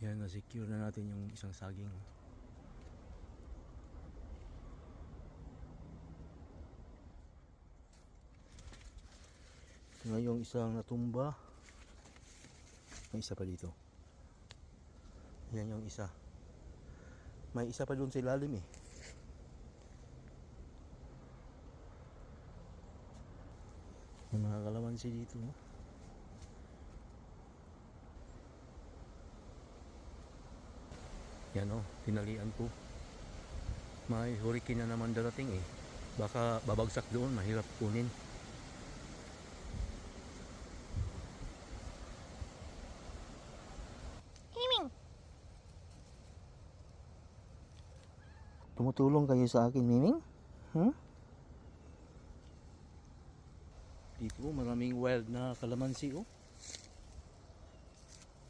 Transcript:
Yan, na-secure na natin yung isang saging. Ito na yung isang natumba. May isa pa dito. Yan yung isa. May isa pa doon sa ilalim eh. May mga kalamansi dito. Yan o, tinalian ko. May hurricane na naman darating eh. Baka babagsak doon, mahirap kunin. Tumutulong kayo sa akin, Miming? Dito maraming wild na kalamansi oh.